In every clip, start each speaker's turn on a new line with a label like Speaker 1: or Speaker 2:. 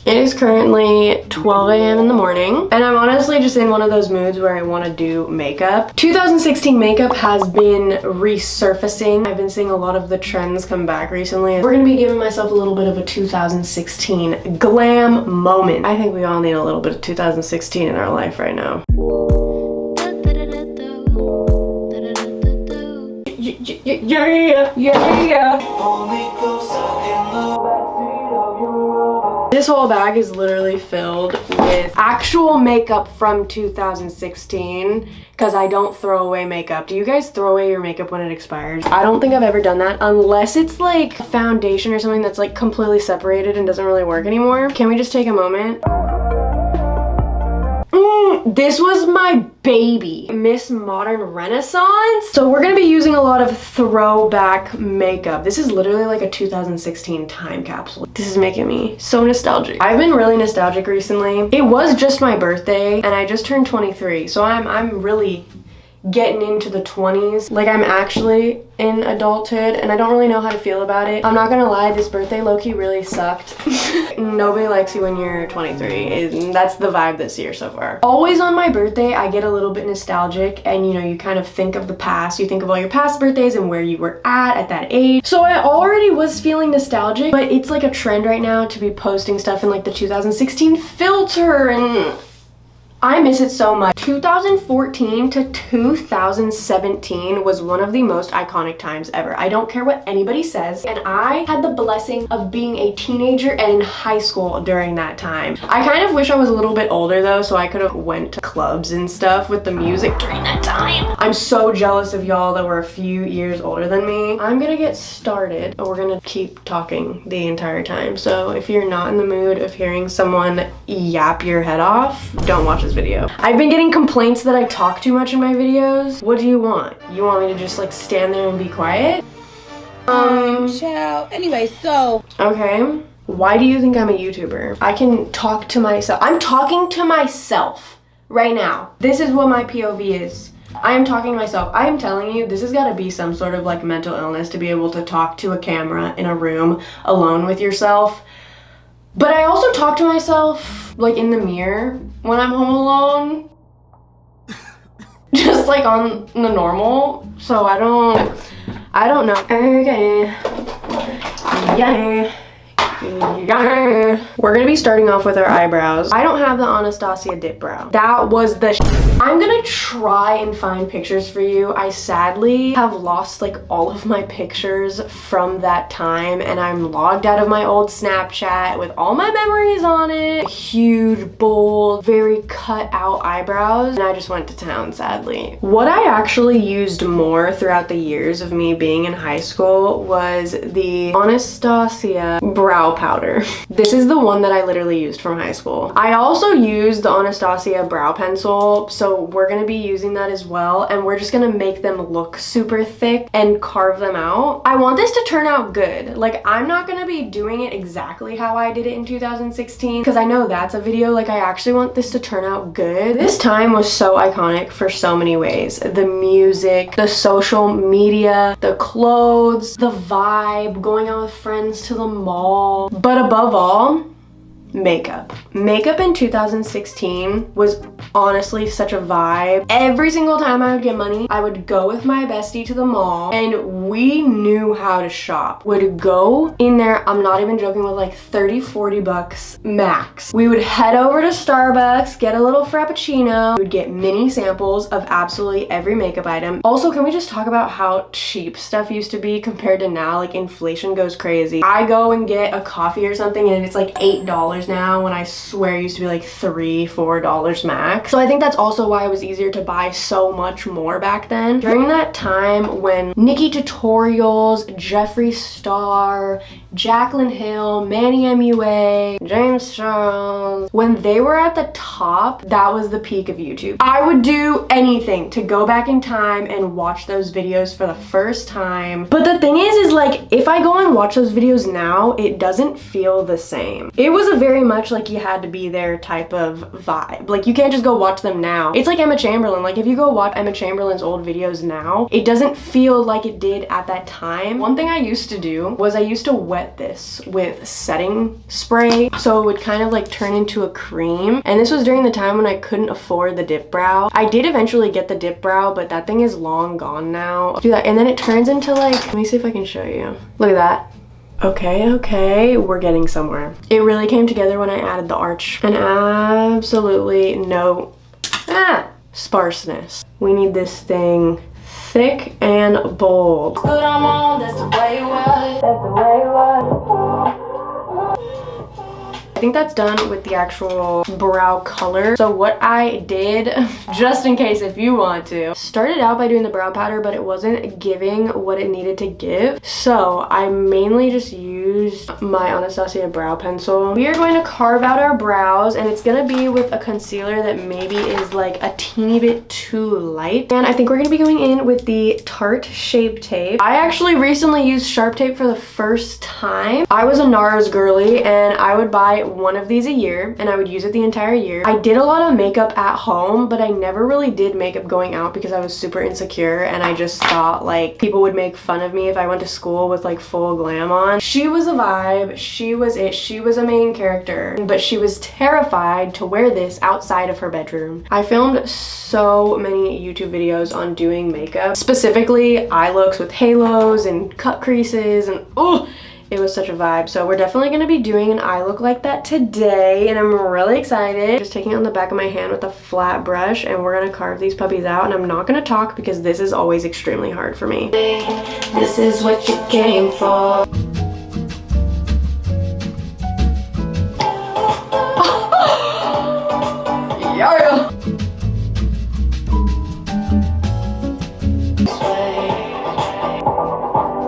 Speaker 1: It is currently 12 a.m. in the morning, and I'm honestly just in one of those moods where I want to do makeup. 2016 makeup has been resurfacing. I've been seeing a lot of the trends come back recently. We're gonna be giving myself a little bit of a 2016 glam moment. I think we all need a little bit of 2016 in our life right now. Yeah. This whole bag is literally filled with actual makeup from 2016 because I don't throw away makeup. Do you guys throw away your makeup when it expires? I don't think I've ever done that unless it's like foundation or something that's like completely separated and doesn't really work anymore. Can we just take a moment? This was my baby, Miss Modern Renaissance. So we're gonna be using a lot of throwback makeup. This is literally like a 2016 time capsule. This is making me so nostalgic. I've been really nostalgic recently. It was just my birthday and I just turned 23. So I'm really getting into the 20s. Like I'm actually in adulthood and I don't really know how to feel about it. I'm not gonna lie, this birthday low-key really sucked. Nobody likes you when you're 23. That's the vibe this year so far. Always on my birthday, I get a little bit nostalgic and you know, you kind of think of the past. You think of all your past birthdays and where you were at that age. So I already was feeling nostalgic, but it's like a trend right now to be posting stuff in like the 2016 filter and I miss it so much. 2014 to 2017 was one of the most iconic times ever. I don't care what anybody says. And I had the blessing of being a teenager and in high school during that time. I kind of wish I was a little bit older though, so I could have went to clubs and stuff with the music during that time. I'm so jealous of y'all that were a few years older than me. I'm gonna get started, but we're gonna keep talking the entire time. So if you're not in the mood of hearing someone yap your head off, don't watch this video. I've been getting complaints that I talk too much in my videos. What do you want? You want me to just like stand there and be quiet?
Speaker 2: Ciao. Anyway, so.
Speaker 1: Okay. Why do you think I'm a YouTuber? I can talk to myself. I'm talking to myself right now. This is what my POV is. I am talking to myself. I am telling you, this has got to be some sort of like mental illness to be able to talk to a camera in a room alone with yourself. But I also talk to myself like in the mirror when I'm home alone. Just like on the normal. So I don't know. Okay. Yeah. We're gonna be starting off with our eyebrows. I don't have the Anastasia dip brow. That was the I'm gonna try and find pictures for you. I sadly have lost like all of my pictures from that time and I'm logged out of my old Snapchat with all my memories on it. Huge, bold, very cut out eyebrows, and I just went to town, sadly. What I actually used more throughout the years of me being in high school was the Anastasia brow powder. This is the one that I literally used from high school. I also used the Anastasia brow pencil, so we're gonna be using that as well, and we're just gonna make them look super thick and carve them out. I want this to turn out good. Like, I'm not gonna be doing it exactly how I did it in 2016 because I know that's a video. Like, I actually want this to turn out good. This time was so iconic for so many ways. The music, the social media, the clothes, the vibe, going out with friends to the mall. But above all, makeup. Makeup in 2016 was honestly such a vibe. Every single time I would get money, I would go with my bestie to the mall and we knew how to shop. Would go in there, I'm not even joking, with like 30-40 bucks max. We would head over to Starbucks, get a little frappuccino. We would get mini samples of absolutely every makeup item. Also, can we just talk about how cheap stuff used to be compared to now? Like, inflation goes crazy. I go and get a coffee or something and it's like $8 now, when I swear it used to be like $3-4 max. So I think that's also why it was easier to buy so much more back then. During that time when Nikki Tutorials, Jeffree Star, Jaclyn Hill, Manny MUA, James Charles, when they were at the top, that was the peak of YouTube. I would do anything to go back in time and watch those videos for the first time. But the thing is like, if I go and watch those videos now, it doesn't feel the same. It was a very much like you had to be there type of vibe. Like, you can't just go watch them now. It's like Emma Chamberlain. Like, if you go watch Emma Chamberlain's old videos now, it doesn't feel like it did at that time. One thing I used to do was I used to wet wet this with setting spray so it would kind of like turn into a cream. And this was during the time when I couldn't afford the dip brow. I did eventually get the dip brow, but that thing is long gone now. Do that, and then it turns into like, let me see if I can show you. Look at that. Okay, we're getting somewhere. It really came together when I added the arch, and absolutely no sparseness. We need this thing thick and bold. Good, I'm on, that's the way it was. That's the way it was. I think that's done with the actual brow color. So what I did, just in case if you want to, started out by doing the brow powder, but it wasn't giving what it needed to give. So I mainly just used my Anastasia brow pencil. We are going to carve out our brows, and it's gonna be with a concealer that maybe is like a teeny bit too light. And I think we're gonna be going in with the Tarte Shape Tape. I actually recently used Sharp Tape for the first time. I was a NARS girly, and I would buy one of these a year, and I would use it the entire year. I did a lot of makeup at home, but I never really did makeup going out because I was super insecure, and I just thought like people would make fun of me if I went to school with like full glam on. She was a vibe, she was it, she was a main character, but she was terrified to wear this outside of her bedroom. I filmed so many YouTube videos on doing makeup, specifically eye looks with halos and cut creases, and it was such a vibe. So we're definitely going to be doing an eye look like that today, and I'm really excited. Just taking it on the back of my hand with a flat brush, and we're going to carve these puppies out. And I'm not going to talk because this is always extremely hard for me. This is what you came for. Yeah.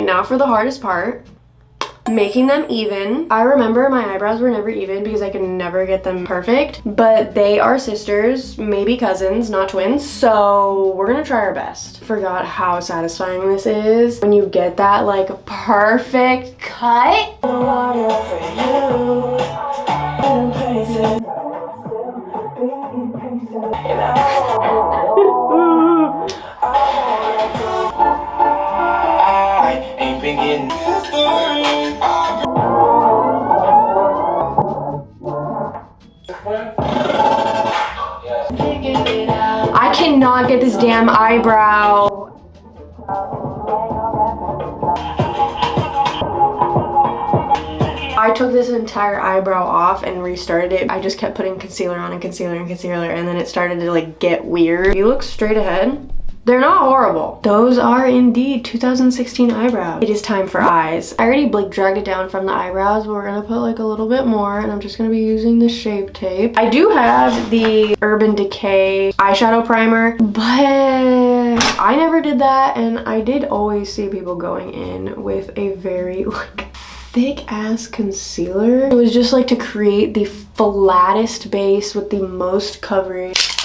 Speaker 1: Now for the hardest part. Making them even. I remember my eyebrows were never even because I could never get them perfect, but they are sisters, maybe cousins, not twins, so we're gonna try our best. Forgot how satisfying this is when you get that like perfect cut. I cannot get this damn eyebrow. I took this entire eyebrow off and restarted it. I just kept putting concealer on and concealer and concealer, and then it started to like get weird. You look straight ahead. They're not horrible. Those are indeed 2016 eyebrows. It is time for eyes. I already like dragged it down from the eyebrows, but we're gonna put like a little bit more, and I'm just gonna be using the Shape Tape. I do have the Urban Decay eyeshadow primer, but I never did that, and I did always see people going in with a very like thick ass concealer. It was just like to create the flattest base with the most coverage.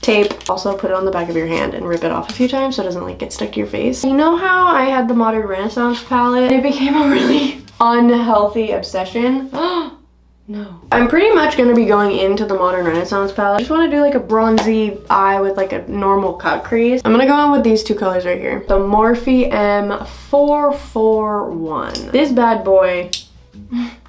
Speaker 1: Tape. Also put it on the back of your hand and rip it off a few times so it doesn't like get stuck to your face. You know how I had the Modern Renaissance palette? It became a really unhealthy obsession. No. I'm pretty much gonna be going into the Modern Renaissance palette. I just want to do like a bronzy eye with like a normal cut crease. I'm gonna go in with these two colors right here. The Morphe M441. This bad boy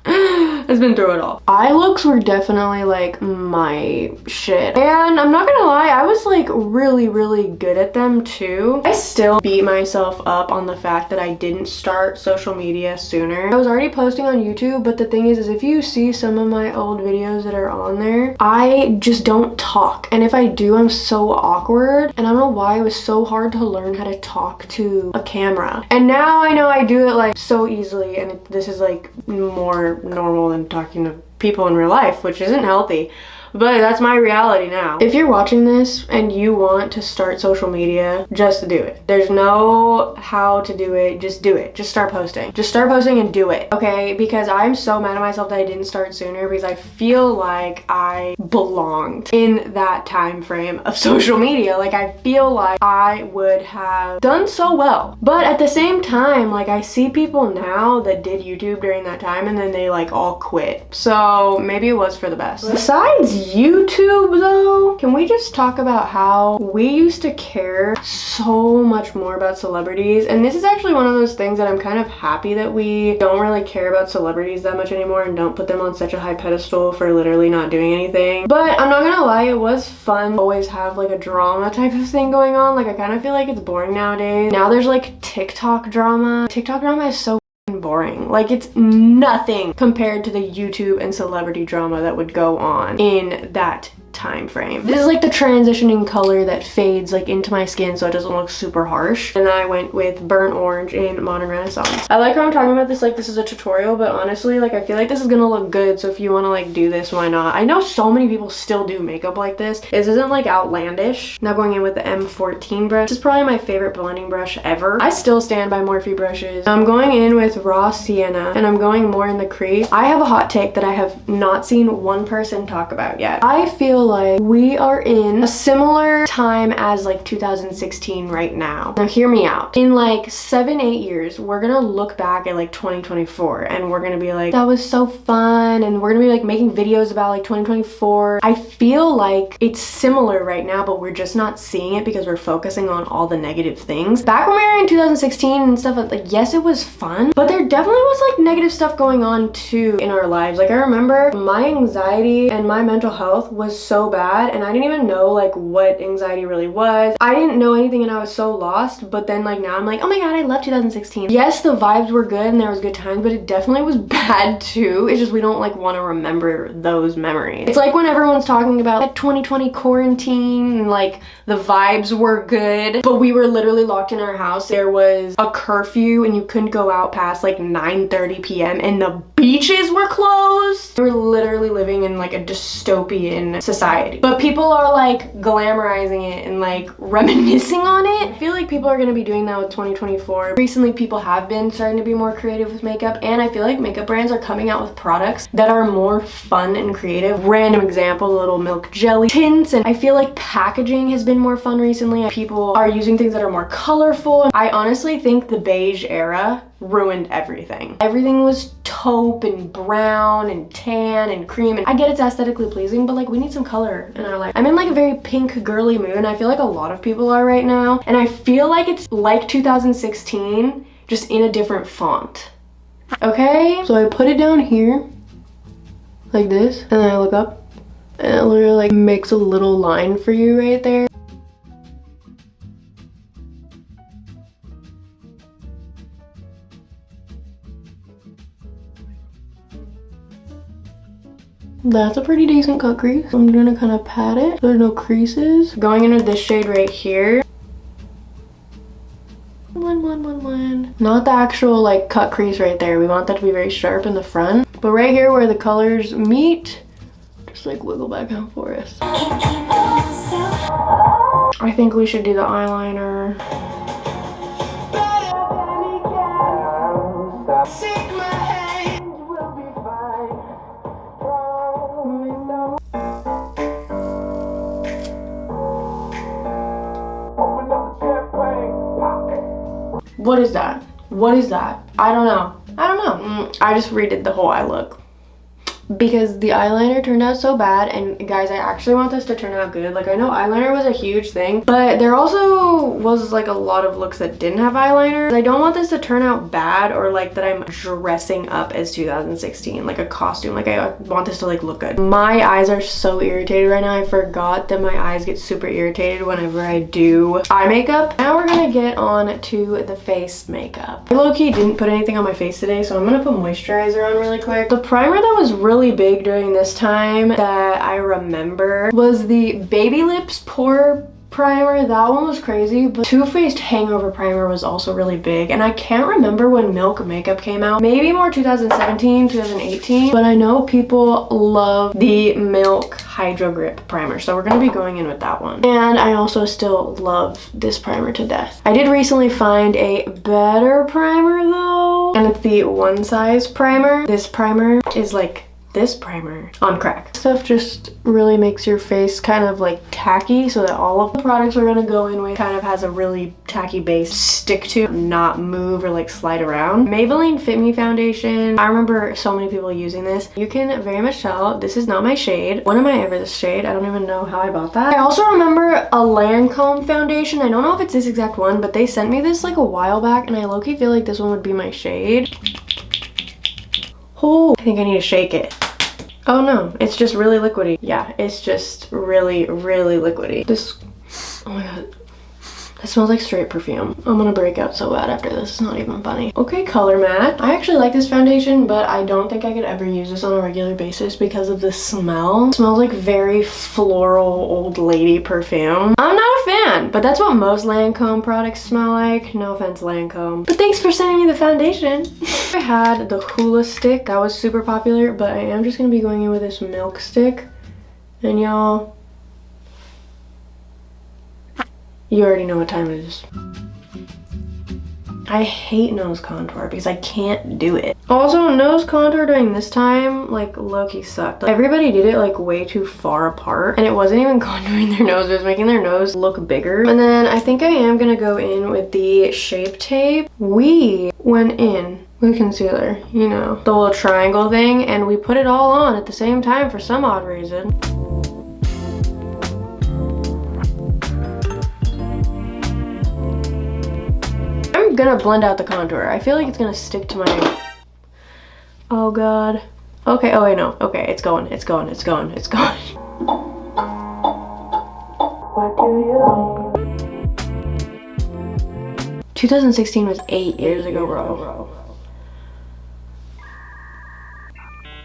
Speaker 1: has been through it all. Eye looks were definitely like my shit, and I'm not gonna lie, I was like really good at them too. I still beat myself up on the fact that I didn't start social media sooner. I was already posting on YouTube, but the thing is if you see some of my old videos that are on there, I just don't talk, and if I do, I'm so awkward, and I don't know why it was so hard to learn how to talk to a camera. And now I know I do it like so easily, and this is like more normal than talking to people in real life, which isn't healthy, but that's my reality now. If you're watching this and you want to start social media, just do it. There's no how to do it, just do it. Just start posting. Just start posting and do it, okay? Because I'm so mad at myself that I didn't start sooner, because I feel like I belonged in that time frame of social media. Like I feel like I would have done so well. But at the same time, like I see people now that did YouTube during that time and then they like all quit. So So maybe it was for the best. Besides YouTube though, can we just talk about how we used to care so much more about celebrities? And this is actually one of those things that I'm kind of happy that we don't really care about celebrities that much anymore and don't put them on such a high pedestal for literally not doing anything. But I'm not gonna lie, it was fun to always have like a drama type of thing going on. Like I kind of feel like it's boring nowadays. Now there's like TikTok drama. TikTok drama is so boring. Like it's nothing compared to the YouTube and celebrity drama that would go on in that time frame. This is like the transitioning color that fades like into my skin so it doesn't look super harsh. And I went with burnt orange in Modern Renaissance. I like how I'm talking about this like this is a tutorial, but honestly like I feel like this is gonna look good, so if you want to like do this, why not? I know so many people still do makeup like this. This isn't like outlandish. Now going in with the M14 brush. This is probably my favorite blending brush ever. I still stand by Morphe brushes. I'm going in with raw sienna and I'm going more in the crease. I have a hot take that I have not seen one person talk about yet. I feel like we are in a similar time as like 2016 right now. Now hear me out. In like 7-8 years, we're gonna look back at like 2024 and we're gonna be like, that was so fun, and we're gonna be like making videos about like 2024. I feel like it's similar right now, but we're just not seeing it because we're focusing on all the negative things. Back when we were in 2016 and stuff, like yes, it was fun, but there definitely was like negative stuff going on too in our lives. Like I remember my anxiety and my mental health was so bad and I didn't even know like what anxiety really was. I didn't know anything and I was so lost, but then like now I'm like, oh my god, I love 2016. Yes, the vibes were good and there was good times, but it definitely was bad too. It's just we don't like want to remember those memories. It's like when everyone's talking about like 2020 quarantine and like the vibes were good, but we were literally locked in our house. There was a curfew and you couldn't go out past like 9:30 p.m. and the beaches were closed. We were literally living in like a dystopian society. But people are like glamorizing it and like reminiscing on it. I feel like people are gonna be doing that with 2024. Recently, people have been starting to be more creative with makeup, and I feel like makeup brands are coming out with products that are more fun and creative. Random example, little milk jelly tints, and I feel like packaging has been more fun recently. People are using things that are more colorful. I honestly think the beige era ruined everything. Everything was taupe and brown and tan and cream, and I get it's aesthetically pleasing, but like we need some color in our life. I'm in like a very pink girly mood, and I feel like a lot of people are right now, and I feel like it's like 2016 just in a different font. Okay, so I put it down here like this, and then I look up and it literally like makes a little line for you right there. That's a pretty decent cut crease. I'm gonna kind of pat it so there's no creases. Going into this shade right here. One. Not the actual like cut crease right there. We want that to be very sharp in the front. But right here where the colors meet, just like wiggle back and forth. I think we should do the eyeliner. What is that? What is that? I don't know. I just redid the whole eye look because the eyeliner turned out so bad, and guys, I actually want this to turn out good. Like I know eyeliner was a huge thing, but there also was like a lot of looks that didn't have eyeliner. I don't want this to turn out bad or like that I'm dressing up as 2016, like a costume. Like I want this to like look good. My eyes are so irritated right now. I forgot that my eyes get super irritated whenever I do eye makeup. Now we're gonna get on to the face makeup. I low-key didn't put anything on my face today, so I'm gonna put moisturizer on really quick. The primer that was really big during this time that I remember was the Baby Lips Pore Primer. That one was crazy, but Too Faced Hangover Primer was also really big, and I can't remember when Milk Makeup came out. Maybe more 2017, 2018, but I know people love the Milk Hydro Grip Primer, so we're gonna be going in with that one. And I also still love this primer to death. I did recently find a better primer though, and it's the One Size Primer. This primer is like this primer on crack. Stuff just really makes your face kind of like tacky, so that all of the products we're gonna go in with kind of has a really tacky base stick to, not move or like slide around. Maybelline Fit Me foundation. I remember so many people using this. You can very much tell this is not my shade. When am I ever this shade? I don't even know how I bought that. I also remember a Lancome foundation. I don't know if it's this exact one, but they sent me this like a while back, and I low-key feel like this one would be my shade. Oh, I think I need to shake it. Oh no, it's just really liquidy. Yeah, it's just really, really liquidy. This, oh my god. It smells like straight perfume. I'm gonna break out so bad after this. It's not even funny. Okay, Color Matte. I actually like this foundation, but I don't think I could ever use this on a regular basis because of the smell. It smells like very floral old lady perfume. I'm not a fan, but that's what most Lancome products smell like. No offense, Lancome. But thanks for sending me the foundation. I had the Hula stick. That was super popular, but I am just gonna be going in with this Milk stick. And y'all, you already know what time it is. I hate nose contour because I can't do it. Also, nose contour during this time, like, low-key sucked. Like, everybody did it like way too far apart, and it wasn't even contouring their nose, it was making their nose look bigger. And then I think I am gonna go in with the Shape Tape. We went in with concealer, you know, the little triangle thing, and we put it all on at the same time for some odd reason. I'm gonna blend out the contour. I feel like it's gonna stick to my, oh god. Okay, oh wait, no. Okay, it's going, it's going, it's going, it's going. What do you 2016 was 8 years ago, bro.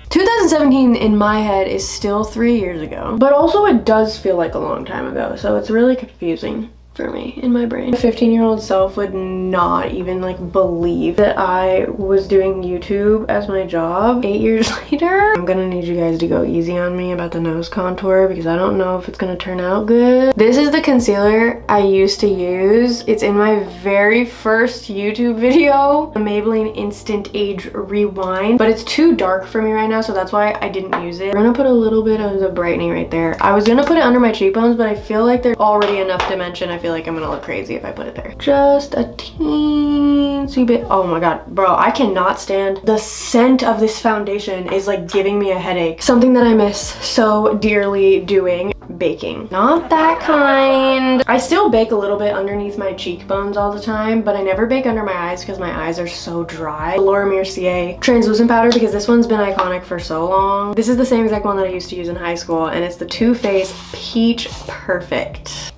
Speaker 1: 2017 in my head is still 3 years ago. But also it does feel like a long time ago, so it's really confusing for me in my brain. My 15-year-old self would not even like believe that I was doing YouTube as my job 8 years later. I'm gonna need you guys to go easy on me about the nose contour because I don't know if it's gonna turn out good. This is the concealer I used to use. It's in my very first YouTube video, the Maybelline Instant Age Rewind, but it's too dark for me right now, so that's why I didn't use it. We're gonna put a little bit of the brightening right there. I was gonna put it under my cheekbones, but I feel like there's already enough dimension. I feel like I'm gonna look crazy if I put it there. Just a teensy bit. Oh my god, bro, I cannot stand the scent of this foundation. Is like giving me a headache. Something that I miss so dearly doing, baking. Not that kind. I still bake a little bit underneath my cheekbones all the time, but I never bake under my eyes because my eyes are so dry. Laura Mercier translucent powder, because this one's been iconic for so long. This is the same exact one that I used to use in high school, and it's the Too Faced Peach Perfect.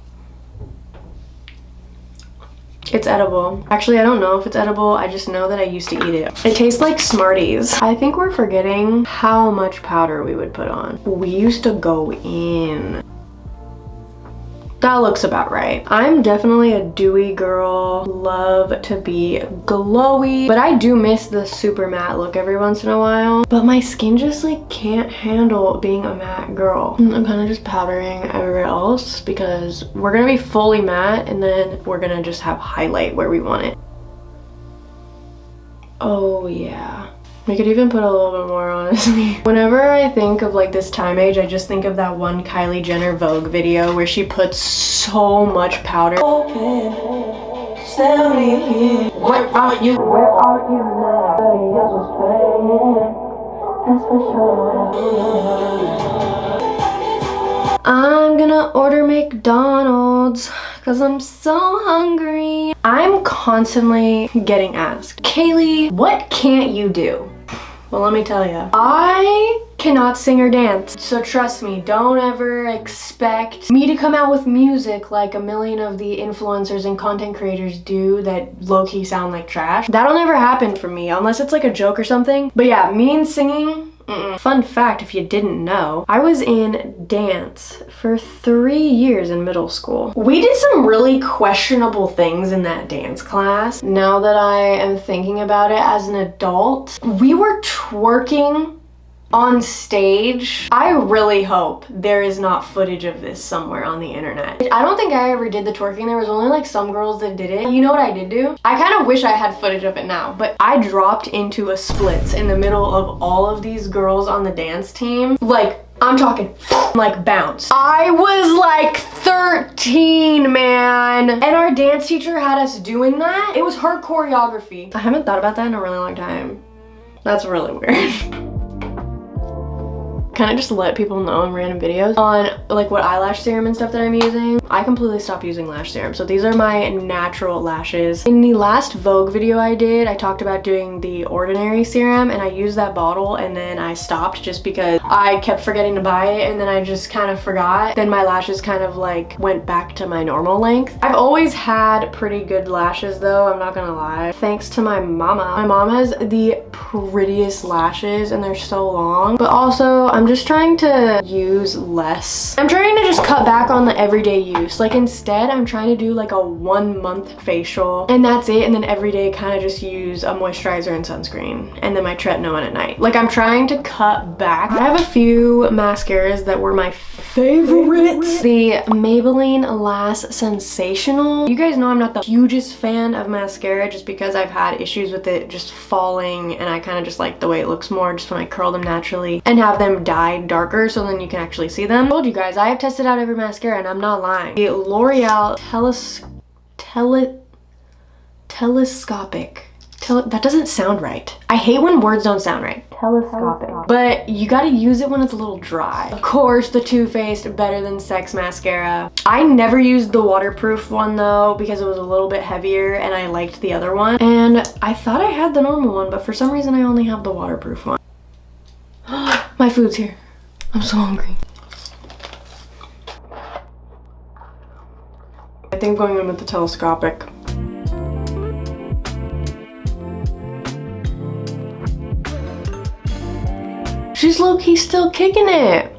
Speaker 1: It's edible. Actually, I don't know if it's edible. I just know that I used to eat it. It tastes like Smarties. I think we're forgetting how much powder we would put on. We used to go in. That looks about right. I'm definitely a dewy girl. Love to be glowy, but I do miss the super matte look every once in a while. But my skin just like can't handle being a matte girl. I'm kind of just powdering everywhere else because we're gonna be fully matte and then we're gonna just have highlight where we want it. Oh yeah. We could even put a little bit more, honestly. Whenever I think of like this time age, I just think of that one Kylie Jenner Vogue video where she puts so much powder. Okay, tell me, where are you? Where are you now? That's for sure. I'm gonna order McDonald's because I'm so hungry. I'm constantly getting asked, Kaylee, what can't you do? Well, let me tell you, I cannot sing or dance. So trust me, don't ever expect me to come out with music like a million of the influencers and content creators do that low-key sound like trash. That'll never happen for me unless it's like a joke or something. But yeah, me and singing, Fun fact, if you didn't know, I was in dance for 3 years in middle school. We did some really questionable things in that dance class. Now that I am thinking about it as an adult, we were twerking on stage. I really hope there is not footage of this somewhere on the internet. I don't think I ever did the twerking. There was only like some girls that did it. You know what I did do? I kind of wish I had footage of it now, but I dropped into a splits in the middle of all of these girls on the dance team. Like, I'm talking like bounce. I was like 13, man. And our dance teacher had us doing that. It was her choreography. I haven't thought about that in a really long time. That's really weird. Kind of just let people know in random videos on like what eyelash serum and stuff that I'm using. I completely stopped using lash serum. So these are my natural lashes. In the last Vogue video I did, I talked about doing the Ordinary serum and I used that bottle and then I stopped just because I kept forgetting to buy it and then I just kind of forgot. Then my lashes kind of like went back to my normal length. I've always had pretty good lashes though, I'm not gonna lie. Thanks to my mama. My mom has the prettiest lashes and they're so long, but also I'm just trying to use less. I'm trying to just cut back on the everyday use. Like instead, I'm trying to do like a 1 month facial and that's it. And then every day kind of just use a moisturizer and sunscreen and then my tretinoin at night. Like I'm trying to cut back. I have a few mascaras that were my favorites. The Maybelline Lash Sensational. You guys know I'm not the hugest fan of mascara just because I've had issues with it just falling and I kind of just like the way it looks more just when I curl them naturally and have them dyed darker so then you can actually see them. I told you guys, I have tested out every mascara and I'm not lying. The L'Oreal Telescopic. That doesn't sound right. I hate when words don't sound right. Telescopic. But you gotta use it when it's a little dry. Of course, the Too Faced Better Than Sex mascara. I never used the waterproof one though because it was a little bit heavier and I liked the other one. And I thought I had the normal one, but for some reason I only have the waterproof one. My food's here. I'm so hungry. I think I'm going in with the telescopic. She's low-key still kicking it.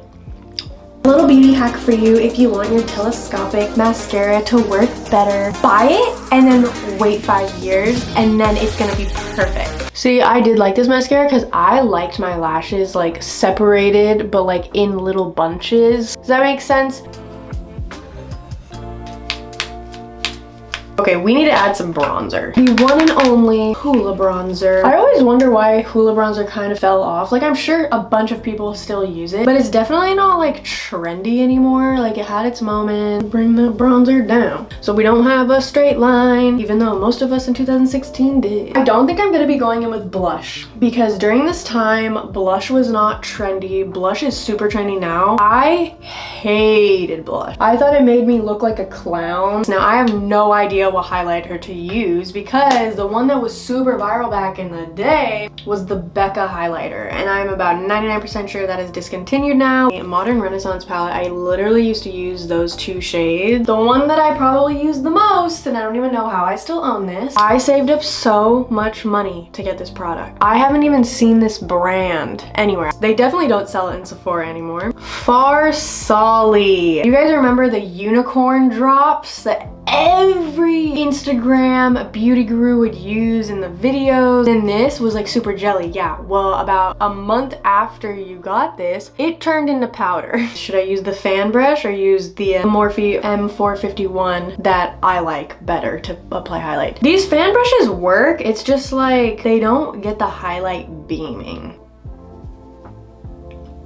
Speaker 1: A little beauty hack for you if you want your telescopic mascara to work better. Buy it and then wait 5 years and then it's gonna be perfect. See, I did like this mascara because I liked my lashes like separated but like in little bunches. Does that make sense? Okay, we need to add some bronzer. The one and only Hoola bronzer. I always wonder why Hoola bronzer kind of fell off. Like, I'm sure a bunch of people still use it, but it's definitely not like trendy anymore. Like, it had its moment. Bring that bronzer down so we don't have a straight line, even though most of us in 2016 did. I don't think I'm gonna be going in with blush because during this time, blush was not trendy. Blush is super trendy now. I hated blush. I thought it made me look like a clown. Now, I have no idea what highlighter to use because the one that was super viral back in the day was the Becca highlighter and I'm about 99% sure that is discontinued now. The Modern Renaissance palette, I literally used to use those 2 shades. The one that I probably use the most, and I don't even know how I still own this. I saved up so much money to get this product. I haven't even seen this brand anywhere. They definitely don't sell it in Sephora anymore. Farsali. You guys remember the unicorn drops that every Instagram beauty guru would use in the videos? And this was like super jelly. Yeah, well, about a month after you got this, it turned into powder. Should I use the fan brush or use the Morphe M451 that I like better to apply highlight? These fan brushes work, it's just like they don't get the highlight beaming.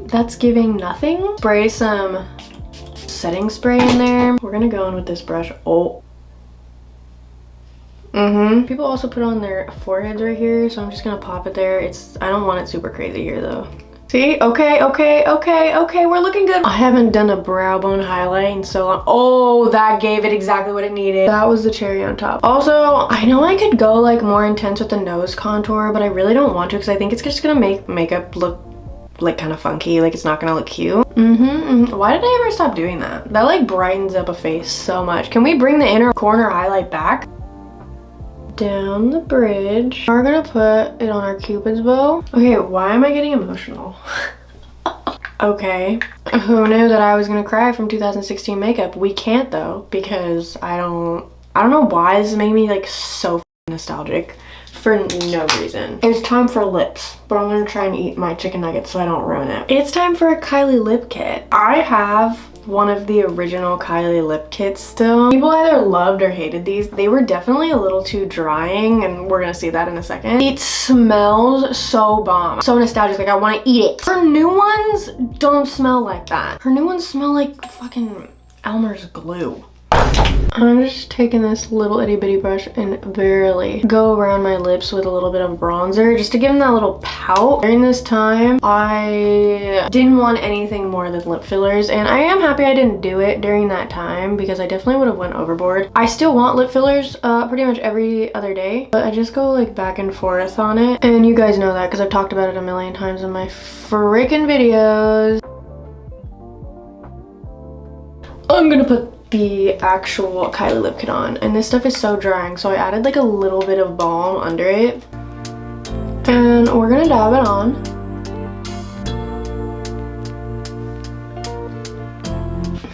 Speaker 1: That's giving nothing. Spray some setting spray in there. We're gonna go in with this brush. Oh. People also put on their foreheads right here, so I'm just gonna pop it there. I don't want it super crazy here though. See? Okay, we're looking good. I haven't done a brow bone highlight in so long. Oh, that gave it exactly what it needed. That was the cherry on top. Also, I know I could go like more intense with the nose contour, but I really don't want to because I think it's just gonna make makeup look like kind of funky, like it's not gonna look cute. Why did I ever stop doing that? That like brightens up a face so much. Can we bring the inner corner highlight back? Down the bridge. We're gonna put it on our Cupid's bow. Okay, why am I getting emotional? Okay, who knew that I was gonna cry from 2016 makeup? We can't though, because I don't know why this is making me like so nostalgic for no reason. It's time for lips, but I'm gonna try and eat my chicken nuggets so I don't ruin it. It's time for a Kylie lip kit. I have one of the original Kylie lip kits still. People either loved or hated these. They were definitely a little too drying, and we're gonna see that in a second. It smells so bomb. So nostalgic, like I wanna eat it. Her new ones don't smell like that. Her new ones smell like fucking Elmer's glue. I'm just taking this little itty bitty brush and barely go around my lips with a little bit of bronzer just to give them that little pout. During this time, I didn't want anything more than lip fillers, and I am happy I didn't do it during that time because I definitely would have went overboard. I still want lip fillers pretty much every other day, but I just go like back and forth on it. And you guys know that because I've talked about it a million times in my freaking videos. I'm gonna put the actual Kylie lip kit on, and this stuff is so drying, so I added like a little bit of balm under it, and we're gonna dab it on.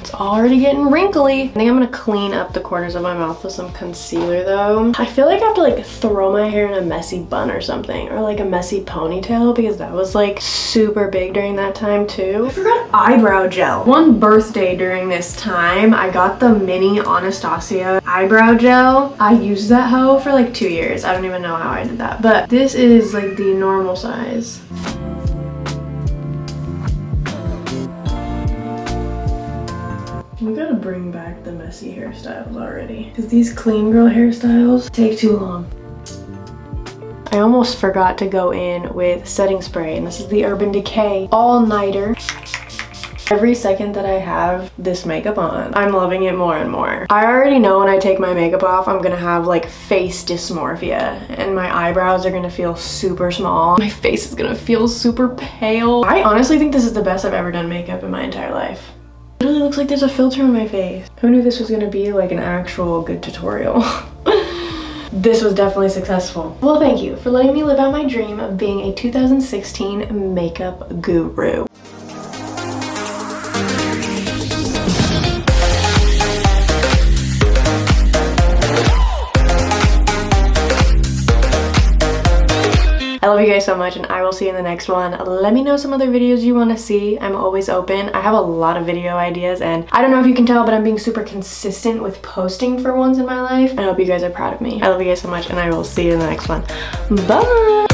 Speaker 1: It's already getting wrinkly. I think I'm gonna clean up the corners of my mouth with some concealer though. I feel like I have to like throw my hair in a messy bun or something, or like a messy ponytail, because that was like super big during that time too. I forgot eyebrow gel. One birthday during this time, I got the mini Anastasia eyebrow gel. I used that hoe for like 2 years. I don't even know how I did that, but this is like the normal size. We gotta bring back the messy hairstyles already, because these clean girl hairstyles take too long. I almost forgot to go in with setting spray, and this is the Urban Decay All-Nighter. Every second that I have this makeup on, I'm loving it more and more. I already know when I take my makeup off, I'm gonna have like face dysmorphia, and my eyebrows are gonna feel super small. My face is gonna feel super pale. I honestly think this is the best I've ever done makeup in my entire life. It really looks like there's a filter on my face. Who knew this was gonna be like an actual good tutorial? This was definitely successful. Well, thank you for letting me live out my dream of being a 2016 makeup guru. I love you guys so much, and I will see you in the next one. Let me know some other videos you want to see. I'm always open. I have a lot of video ideas, and I don't know if you can tell, but I'm being super consistent with posting for once in my life. I hope you guys are proud of me. I love you guys so much, and I will see you in the next one. Bye!